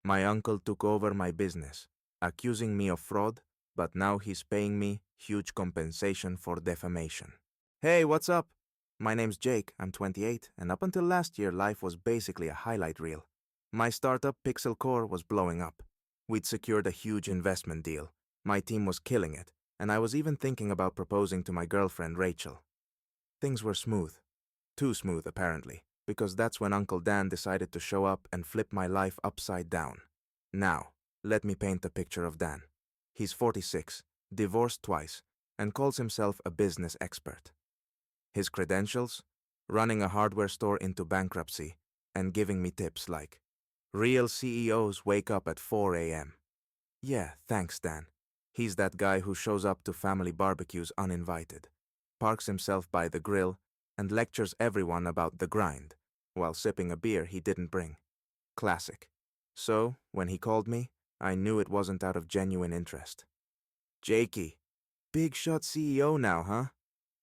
My uncle took over my business, accusing me of fraud, but now he's paying me huge compensation for defamation. Hey, what's up? My name's Jake, I'm 28, and up until last year, life was basically a highlight reel. My startup, Pixel Core, was blowing up. We'd secured a huge investment deal. My team was killing it, and I was even thinking about proposing to my girlfriend, Rachel. Things were smooth. Too smooth, apparently, because that's when Uncle Dan decided to show up and flip my life upside down. Now, let me paint the picture of Dan. He's 46, divorced twice, and calls himself a business expert. His credentials? Running a hardware store into bankruptcy and giving me tips like, real CEOs wake up at 4 a.m. Yeah, thanks, Dan. He's that guy who shows up to family barbecues uninvited, parks himself by the grill, and lectures everyone about the grind, while sipping a beer he didn't bring. Classic. So, when he called me, I knew it wasn't out of genuine interest. Jakey, big shot CEO now, huh?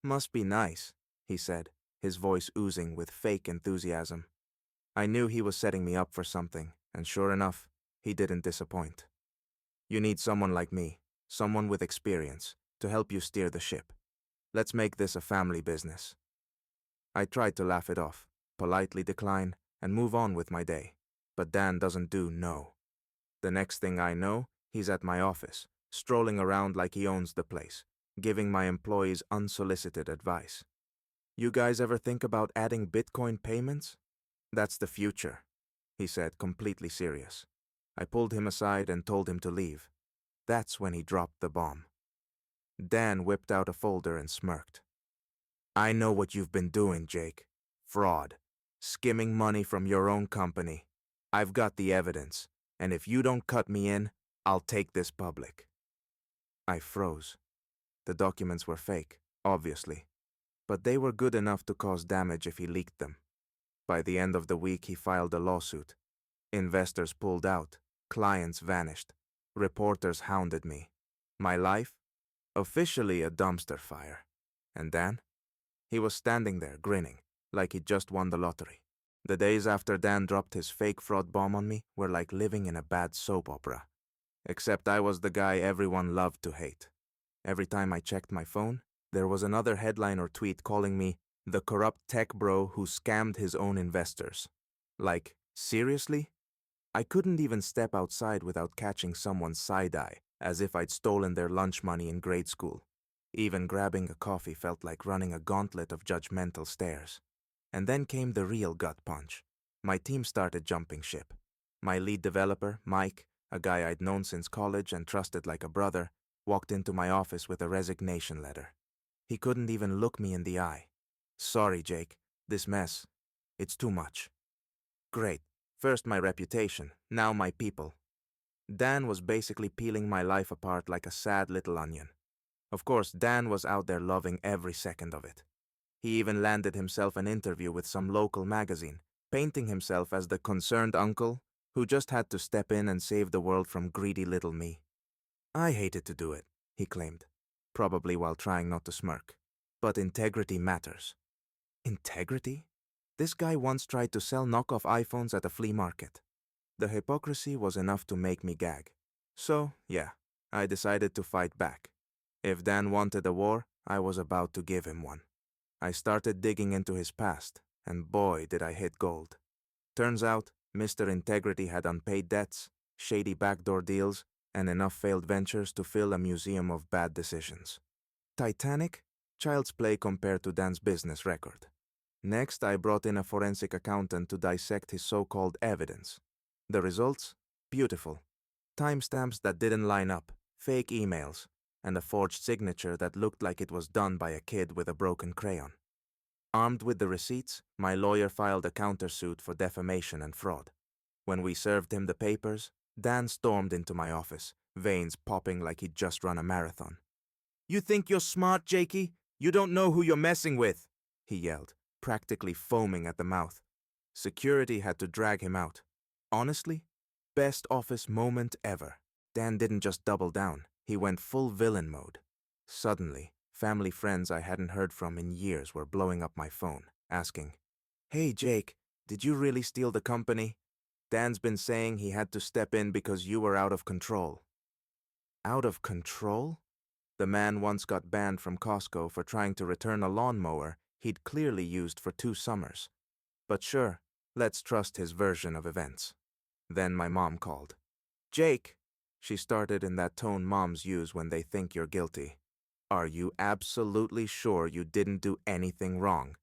Must be nice, he said, his voice oozing with fake enthusiasm. I knew he was setting me up for something, and sure enough, he didn't disappoint. You need someone like me, someone with experience, to help you steer the ship. Let's make this a family business. I tried to laugh it off, politely decline, and move on with my day. But Dan doesn't do no. The next thing I know, he's at my office, strolling around like he owns the place, giving my employees unsolicited advice. You guys ever think about adding Bitcoin payments? That's the future, he said, completely serious. I pulled him aside and told him to leave. That's when he dropped the bomb. Dan whipped out a folder and smirked. I know what you've been doing, Jake. Fraud. Skimming money from your own company. I've got the evidence, and if you don't cut me in, I'll take this public. I froze. The documents were fake, obviously, but they were good enough to cause damage if he leaked them. By the end of the week, he filed a lawsuit. Investors pulled out, clients vanished, reporters hounded me. My life? Officially a dumpster fire. And Dan? He was standing there, grinning, like he'd just won the lottery. The days after Dan dropped his fake fraud bomb on me were like living in a bad soap opera. Except I was the guy everyone loved to hate. Every time I checked my phone, there was another headline or tweet calling me the corrupt tech bro who scammed his own investors. Like, seriously? I couldn't even step outside without catching someone's side-eye, as if I'd stolen their lunch money in grade school. Even grabbing a coffee felt like running a gauntlet of judgmental stares. And then came the real gut punch. My team started jumping ship. My lead developer, Mike, a guy I'd known since college and trusted like a brother, walked into my office with a resignation letter. He couldn't even look me in the eye. Sorry, Jake. This mess. It's too much. Great. First my reputation, now my people. Dan was basically peeling my life apart like a sad little onion. Of course, Dan was out there loving every second of it. He even landed himself an interview with some local magazine, painting himself as the concerned uncle who just had to step in and save the world from greedy little me. I hated to do it, he claimed, probably while trying not to smirk. But integrity matters. Integrity? This guy once tried to sell knockoff iPhones at a flea market. The hypocrisy was enough to make me gag. So, yeah, I decided to fight back. If Dan wanted a war, I was about to give him one. I started digging into his past, and boy did I hit gold. Turns out, Mr. Integrity had unpaid debts, shady backdoor deals, and enough failed ventures to fill a museum of bad decisions. Titanic? Child's play compared to Dan's business record. Next, I brought in a forensic accountant to dissect his so-called evidence. The results? Beautiful. Timestamps that didn't line up, fake emails, and a forged signature that looked like it was done by a kid with a broken crayon. Armed with the receipts, my lawyer filed a countersuit for defamation and fraud. When we served him the papers, Dan stormed into my office, veins popping like he'd just run a marathon. "You think you're smart, Jakey? You don't know who you're messing with," he yelled, practically foaming at the mouth. Security had to drag him out. Honestly, best office moment ever. Dan didn't just double down, he went full villain mode. Suddenly, family friends I hadn't heard from in years were blowing up my phone, asking, "Hey Jake, did you really steal the company?" Dan's been saying he had to step in because you were out of control. Out of control? The man once got banned from Costco for trying to return a lawnmower he'd clearly used for 2 summers. But sure, let's trust his version of events. Then my mom called. Jake, she started in that tone moms use when they think you're guilty. Are you absolutely sure you didn't do anything wrong?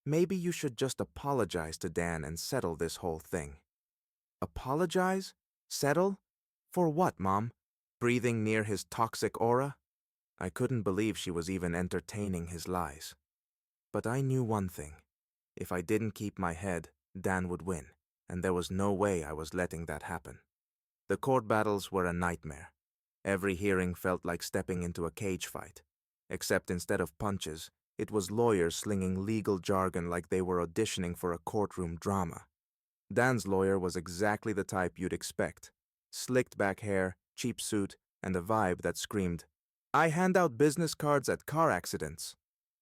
Maybe you should just apologize to Dan and settle this whole thing. Apologize? Settle? For what, Mom? Breathing near his toxic aura? I couldn't believe she was even entertaining his lies. But I knew one thing. If I didn't keep my head, Dan would win, and there was no way I was letting that happen. The court battles were a nightmare. Every hearing felt like stepping into a cage fight. Except instead of punches, it was lawyers slinging legal jargon like they were auditioning for a courtroom drama. Dan's lawyer was exactly the type you'd expect. Slicked back hair, cheap suit, and a vibe that screamed, "I hand out business cards at car accidents."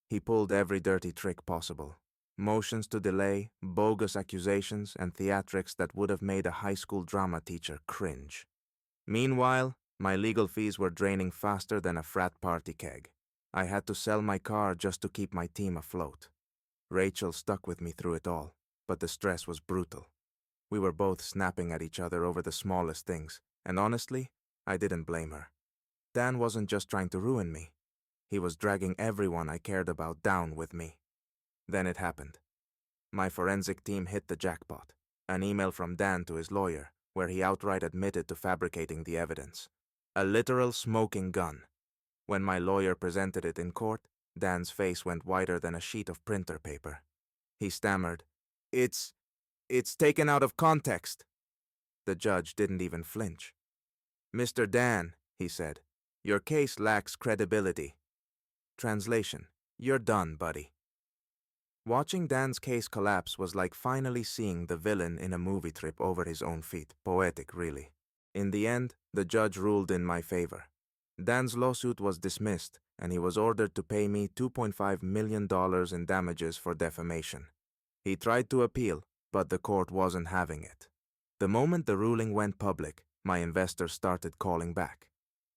He pulled every dirty trick possible. Motions to delay, bogus accusations, and theatrics that would have made a high school drama teacher cringe. Meanwhile, my legal fees were draining faster than a frat party keg. I had to sell my car just to keep my team afloat. Rachel stuck with me through it all, but the stress was brutal. We were both snapping at each other over the smallest things, and honestly, I didn't blame her. Dan wasn't just trying to ruin me. He was dragging everyone I cared about down with me. Then it happened. My forensic team hit the jackpot. An email from Dan to his lawyer, where he outright admitted to fabricating the evidence. A literal smoking gun. When my lawyer presented it in court, Dan's face went whiter than a sheet of printer paper. He stammered, It's taken out of context." The judge didn't even flinch. "Mr. Dan," he said, "your case lacks credibility." Translation: "You're done, buddy." Watching Dan's case collapse was like finally seeing the villain in a movie trip over his own feet. Poetic, really. In the end, the judge ruled in my favor. Dan's lawsuit was dismissed, and he was ordered to pay me $2.5 million in damages for defamation. He tried to appeal, but the court wasn't having it. The moment the ruling went public, my investors started calling back.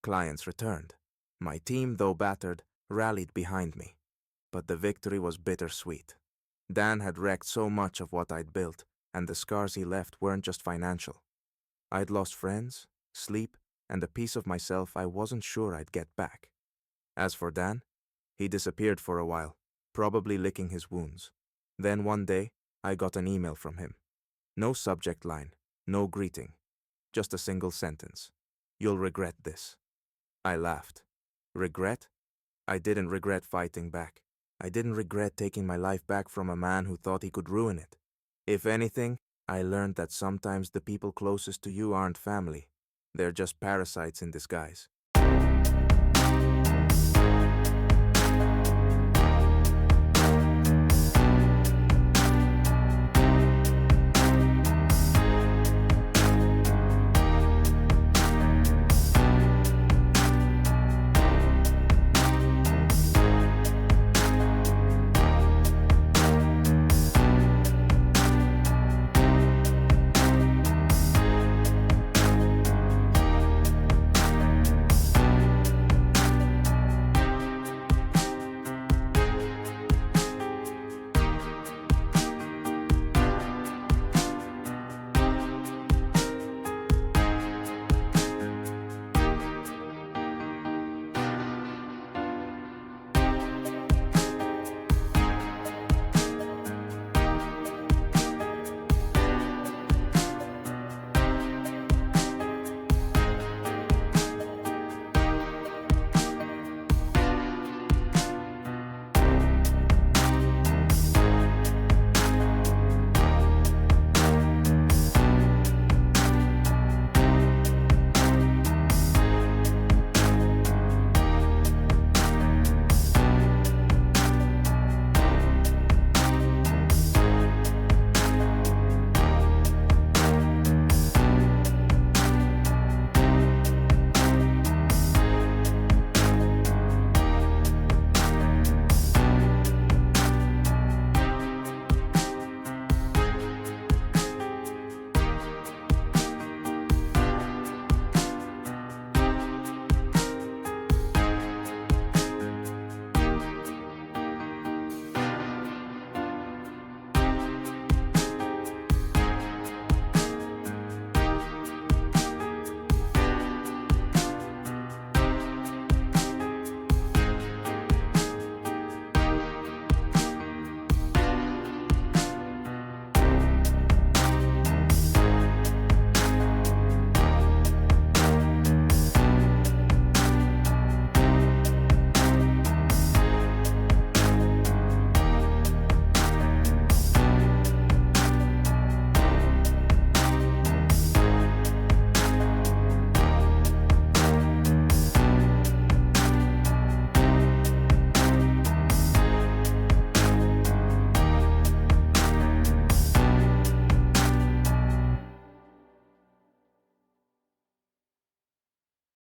Clients returned. My team, though battered, rallied behind me. But the victory was bittersweet. Dan had wrecked so much of what I'd built, and the scars he left weren't just financial. I'd lost friends, sleep, and a piece of myself I wasn't sure I'd get back. As for Dan, he disappeared for a while, probably licking his wounds. Then one day, I got an email from him. No subject line, no greeting, just a single sentence. "You'll regret this." I laughed. Regret? I didn't regret fighting back. I didn't regret taking my life back from a man who thought he could ruin it. If anything, I learned that sometimes the people closest to you aren't family. They're just parasites in disguise.